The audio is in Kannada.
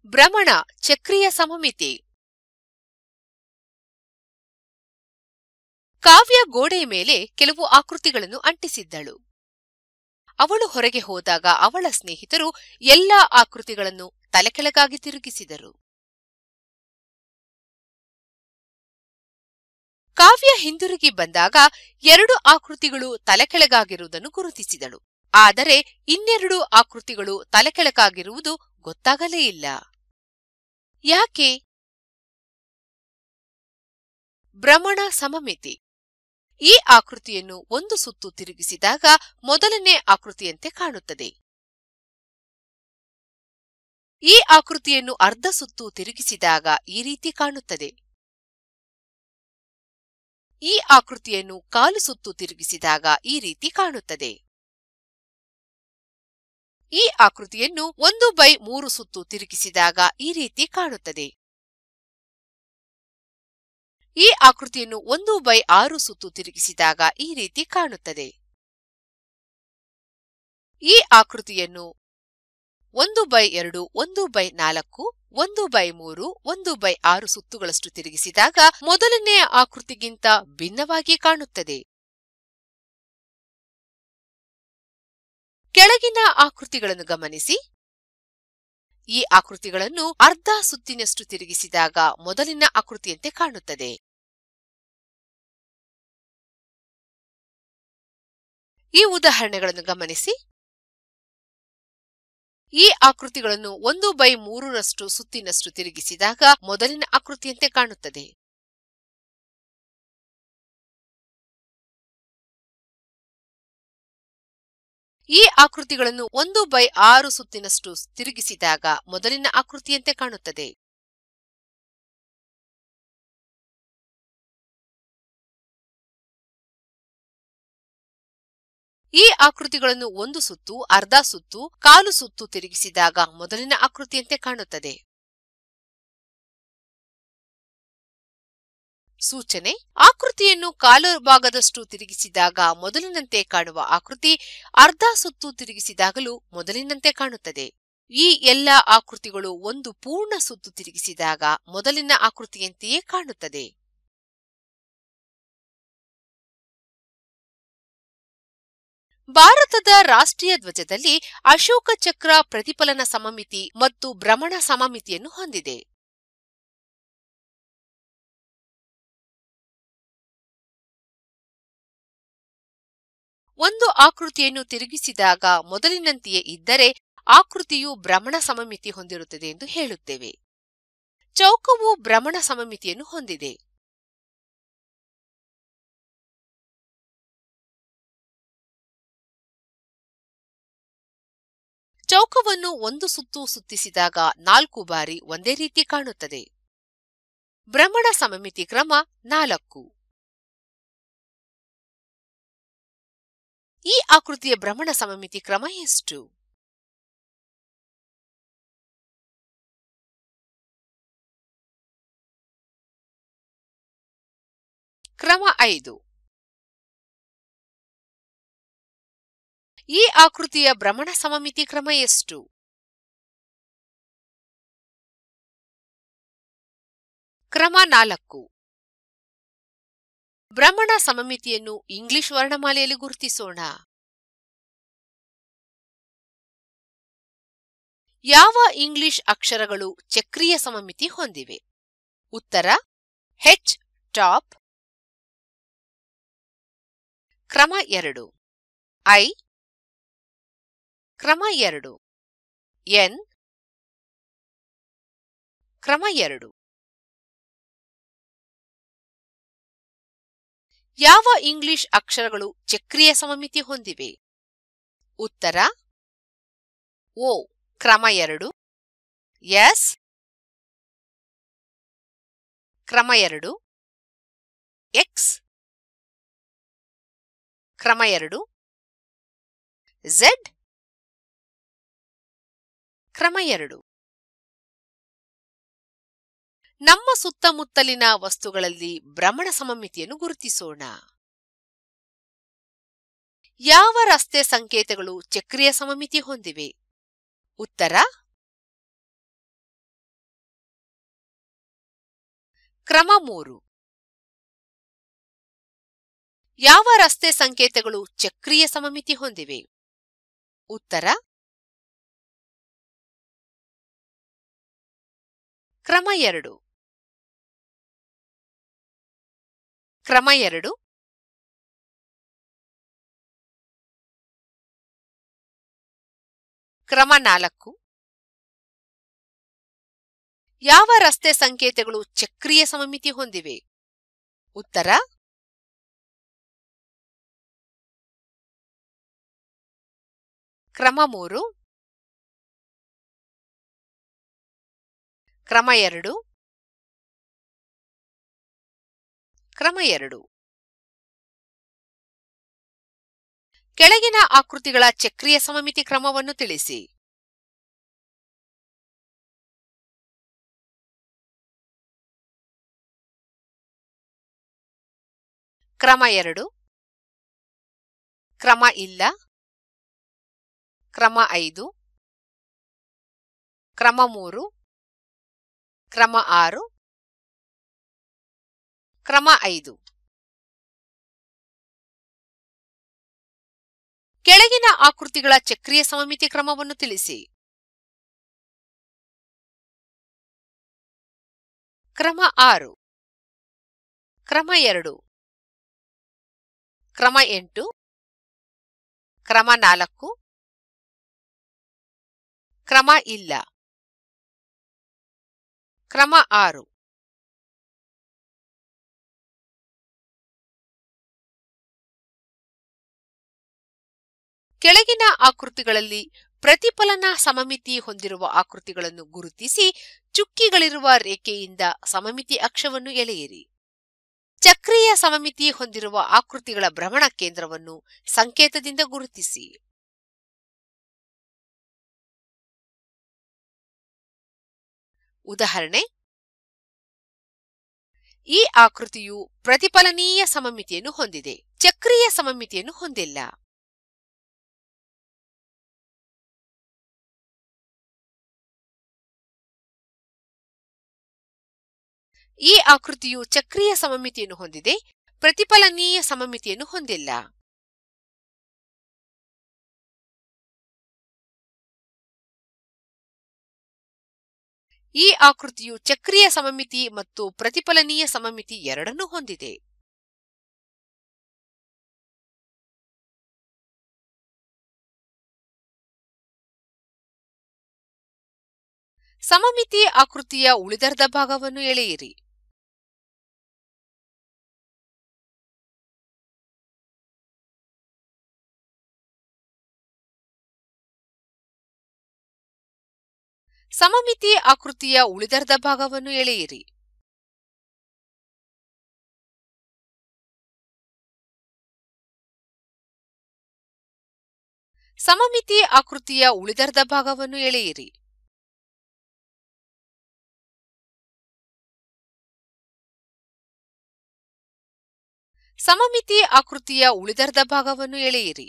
ಭ್ರಮಣ ಚಕ್ರೀಯ ಸಮಮಿತಿ. ಕಾವ್ಯ ಗೋಡೆಯ ಮೇಲೆ ಕೆಲವು ಆಕೃತಿಗಳನ್ನು ಅಂಟಿಸಿದ್ದಳು. ಅವಳು ಹೊರಗೆ ಹೋದಾಗ ಅವಳ ಸ್ನೇಹಿತರು ಎಲ್ಲಾ ಆಕೃತಿಗಳನ್ನು ತಲೆಕೆಳಗಾಗಿ ತಿರುಗಿಸಿದರು. ಕಾವ್ಯ ಹಿಂದಿರುಗಿ ಬಂದಾಗ 2 ಆಕೃತಿಗಳು ತಲೆಕೆಳಗಾಗಿರುವುದನ್ನು ಗುರುತಿಸಿದಳು. ಆದರೆ ಇನ್ನೆರಡು ಆಕೃತಿಗಳು ತಲೆಕೆಳಗಾಗಿರುವುದು ಗೊತ್ತಾಗಲೇ ಇಲ್ಲ. ಯಾಕೆ? ಭ್ರಮಣ ಸಮಮಿತಿ. ಈ ಆಕೃತಿಯನ್ನು ಒಂದು ಸುತ್ತು ತಿರುಗಿಸಿದಾಗ ಮೊದಲನೇ ಆಕೃತಿಯಂತೆ ಕಾಣುತ್ತದೆ. ಈ ಆಕೃತಿಯನ್ನು ಅರ್ಧ ಸುತ್ತು ತಿರುಗಿಸಿದಾಗ ಈ ರೀತಿ ಕಾಣುತ್ತದೆ. ಈ ಆಕೃತಿಯನ್ನು ಕಾಲು ಸುತ್ತು ತಿರುಗಿಸಿದಾಗ ಈ ರೀತಿ ಕಾಣುತ್ತದೆ. ಈ ಆಕೃತಿಯನ್ನು 1/3 ಸುತ್ತು ತಿರುಗಿಸಿದಾಗ ಈ ರೀತಿ ಕಾಣುತ್ತದೆ. ಈ ಆಕೃತಿಯನ್ನು 1/6 ಸುತ್ತು ತಿರುಗಿಸಿದಾಗ ಈ ರೀತಿ ಕಾಣುತ್ತದೆ. ಈ ಆಕೃತಿಯನ್ನು 1/2, 1/4, 1/3, 1/6 ಸುತ್ತುಗಳಷ್ಟು ತಿರುಗಿಸಿದಾಗ ಮೊದಲನೆಯ ಆಕೃತಿಗಿಂತ ಭಿನ್ನವಾಗಿ ಕಾಣುತ್ತದೆ. ಕೆಳಗಿನ ಆಕೃತಿಗಳನ್ನು ಗಮನಿಸಿ. ಈ ಆಕೃತಿಗಳನ್ನು ಅರ್ಧ ಸುತ್ತಿನಷ್ಟು ತಿರುಗಿಸಿದಾಗ ಮೊದಲಿನ ಆಕೃತಿಯಂತೆ ಕಾಣುತ್ತದೆ. ಈ ಉದಾಹರಣೆಗಳನ್ನು ಗಮನಿಸಿ. ಈ ಆಕೃತಿಗಳನ್ನು 1/3ರಷ್ಟು ಸುತ್ತಿನಷ್ಟು ತಿರುಗಿಸಿದಾಗ ಮೊದಲಿನ ಆಕೃತಿಯಂತೆ ಕಾಣುತ್ತದೆ. ಈ ಆಕೃತಿಗಳನ್ನು 1/6 ಸುತ್ತಿನಷ್ಟು ತಿರುಗಿಸಿದಾಗ ಮೊದಲಿನ ಆಕೃತಿಯಂತೆ ಕಾಣುತ್ತದೆ. ಈ ಆಕೃತಿಗಳನ್ನು 1 ಸುತ್ತು, ಅರ್ಧ ಸುತ್ತು, ಕಾಲು ಸುತ್ತು ತಿರುಗಿಸಿದಾಗ ಮೊದಲಿನ ಆಕೃತಿಯಂತೆ ಕಾಣುತ್ತದೆ. ಸೂಚನೆ: ಆಕೃತಿಯನ್ನು ಕಾಲು ಭಾಗದಷ್ಟು ತಿರುಗಿಸಿದಾಗ ಮೊದಲಿನಂತೆ ಕಾಣುವ ಆಕೃತಿ ಅರ್ಧ ಸುತ್ತು ತಿರುಗಿಸಿದಾಗಲೂ ಮೊದಲಿನಂತೆ ಕಾಣುತ್ತದೆ. ಈ ಎಲ್ಲಾ ಆಕೃತಿಗಳು ಒಂದು ಪೂರ್ಣ ಸುತ್ತು ತಿರುಗಿಸಿದಾಗ ಮೊದಲಿನ ಆಕೃತಿಯಂತೆಯೇ ಕಾಣುತ್ತದೆ. ಭಾರತದ ರಾಷ್ಟ್ರೀಯ ಧ್ವಜದಲ್ಲಿ ಅಶೋಕ ಚಕ್ರ ಪ್ರತಿಫಲನ ಸಮಮಿತಿ ಮತ್ತು ಭ್ರಮಣ ಸಮಮಿತಿಯನ್ನು ಹೊಂದಿದೆ. ಒಂದು ಆಕೃತಿಯನ್ನು ತಿರುಗಿಸಿದಾಗ ಮೊದಲಿನಂತೆಯೇ ಇದ್ದರೆ ಆಕೃತಿಯು ಭ್ರಮಣ ಸಮಮಿತಿ ಹೊಂದಿರುತ್ತದೆ ಎಂದು ಹೇಳುತ್ತೇವೆ. ಚೌಕವು ಭ್ರಮಣ ಸಮಮಿತಿಯನ್ನು ಹೊಂದಿದೆ. ಚೌಕವನ್ನು ಒಂದು ಸುತ್ತು ಸುತ್ತಿಸಿದಾಗ 4 ಬಾರಿ ಒಂದೇ ರೀತಿ ಕಾಣುತ್ತದೆ. ಭ್ರಮಣ ಸಮಮಿತಿ ಕ್ರಮ 4. ಈ ಆಕೃತಿಯ ಭ್ರಮಣ ಸಮಮಿತಿ ಕ್ರಮ ಎಷ್ಟು? ಕ್ರಮ 5. ಈ ಆಕೃತಿಯ ಭ್ರಮಣ ಸಮಮಿತಿ ಕ್ರಮ ಎಷ್ಟು? ಕ್ರಮ 4. ಭ್ರಮಣ ಸಮಮಿತಿಯನ್ನು ಇಂಗ್ಲಿಷ್ ವರ್ಣಮಾಲೆಯಲ್ಲಿ ಗುರುತಿಸೋಣ. ಯಾವ ಇಂಗ್ಲಿಷ್ ಅಕ್ಷರಗಳು ಚಕ್ರೀಯ ಸಮಮಿತಿ ಹೊಂದಿವೆ? ಉತ್ತರ: H ಟಾಪ್. ಕ್ರಮ 2. I. ಕ್ರಮ 2. N. ಕ್ರಮ 2. ಯಾವ ಇಂಗ್ಲಿಷ್ ಅಕ್ಷರಗಳು ಚಕ್ರೀಯ ಸಮಮಿತಿ ಹೊಂದಿವೆ? ಉತ್ತರ: O. ಕ್ರಮ 2. S. ಕ್ರಮ 2. X. ಕ್ರಮ 2. Z. ಕ್ರಮ 2. ನಮ್ಮ ಸುತ್ತಮುತ್ತಲಿನ ವಸ್ತುಗಳಲ್ಲಿ ಭ್ರಮಣ ಸಮಮಿತಿಯನ್ನು ಗುರುತಿಸೋಣ. ಯಾವ ರಸ್ತೆ ಸಂಕೇತಗಳು ಚಕ್ರೀಯ ಸಮಮಿತಿ ಹೊಂದಿವೆ? ಉತ್ತರ: ಕ್ರಮ 3. ಯಾವ ರಸ್ತೆ ಸಂಕೇತಗಳು ಚಕ್ರೀಯ ಸಮಮಿತಿ ಹೊಂದಿವೆ? ಉತ್ತರ ಕ್ರಮ 2. ಕ್ರಮ 2. ಕ್ರಮ 4. ಯಾವ ರಸ್ತೆ ಸಂಕೇತಗಳು ಚಕ್ರೀಯ ಸಮಮಿತಿ ಹೊಂದಿವೆ? ಉತ್ತರ ಕ್ರಮ 3. ಕ್ರಮ 2. ಕ್ರಮ 2. ಕೆಳಗಿನ ಆಕೃತಿಗಳ ಚಕ್ರೀಯ ಸಮಮಿತಿ ಕ್ರಮವನ್ನು ತಿಳಿಸಿ. ಕ್ರಮ 2. ಕ್ರಮ ಇಲ್ಲ. ಕ್ರಮ 5. ಕ್ರಮ 3. ಕ್ರಮ 6. ಕ್ರಮ 5. ಕೆಳಗಿನ ಆಕೃತಿಗಳ ಚಕ್ರೀಯ ಸಮಮಿತಿ ಕ್ರಮವನ್ನು ತಿಳಿಸಿ. ಕ್ರಮ 6. ಕ್ರಮ 2. ಕ್ರಮ 8. ಕ್ರಮ 4. ಕ್ರಮ ಇಲ್ಲ. ಕ್ರಮ 6. ಕೆಳಗಿನ ಆಕೃತಿಗಳಲ್ಲಿ ಪ್ರತಿಫಲನ ಸಮಮಿತಿ ಹೊಂದಿರುವ ಆಕೃತಿಗಳನ್ನು ಗುರುತಿಸಿ ಚುಕ್ಕಿಗಳಿರುವ ರೇಖೆಯಿಂದ ಸಮಮಿತಿ ಅಕ್ಷವನ್ನು ಎಳೆಯಿರಿ. ಚಕ್ರೀಯ ಸಮಮಿತಿ ಹೊಂದಿರುವ ಆಕೃತಿಗಳ ಭ್ರಮಣ ಕೇಂದ್ರವನ್ನು ಸಂಕೇತದಿಂದ ಗುರುತಿಸಿ. ಉದಾಹರಣೆ: ಈ ಆಕೃತಿಯು ಪ್ರತಿಫಲನೀಯ ಸಮಮಿತಿಯನ್ನು ಹೊಂದಿದೆ, ಚಕ್ರೀಯ ಸಮಮಿತಿಯನ್ನು ಹೊಂದಿಲ್ಲ. ಈ ಆಕೃತಿಯು ಚಕ್ರೀಯ ಸಮಮಿತಿಯನ್ನು ಹೊಂದಿದೆ, ಪ್ರತಿಫಲನೀಯ ಸಮಮಿತಿಯನ್ನು ಹೊಂದಿಲ್ಲ. ಈ ಆಕೃತಿಯು ಚಕ್ರೀಯ ಸಮಮಿತಿ ಮತ್ತು ಪ್ರತಿಫಲನೀಯ ಸಮಮಿತಿ ಎರಡನ್ನೂ ಹೊಂದಿದೆ. ಸಮಮಿತಿ ಆಕೃತಿಯ ಉಳಿದರ್ಧ ಭಾಗವನ್ನು ಎಳೆಯಿರಿ. ಸಮಮಿತಿ ಆಕೃತಿಯ ಉಳಿದರ್ಧ ಭಾಗವನ್ನು ಎಳೆಯಿರಿ. ಸಮಮಿತಿ ಆಕೃತಿಯ ಉಳಿದರ್ಧ ಭಾಗವನ್ನು ಎಳೆಯಿರಿ. ಸಮಮಿತಿ ಆಕೃತಿಯ ಉಳಿದರ್ಧ ಭಾಗವನ್ನು ಎಳೆಯಿರಿ.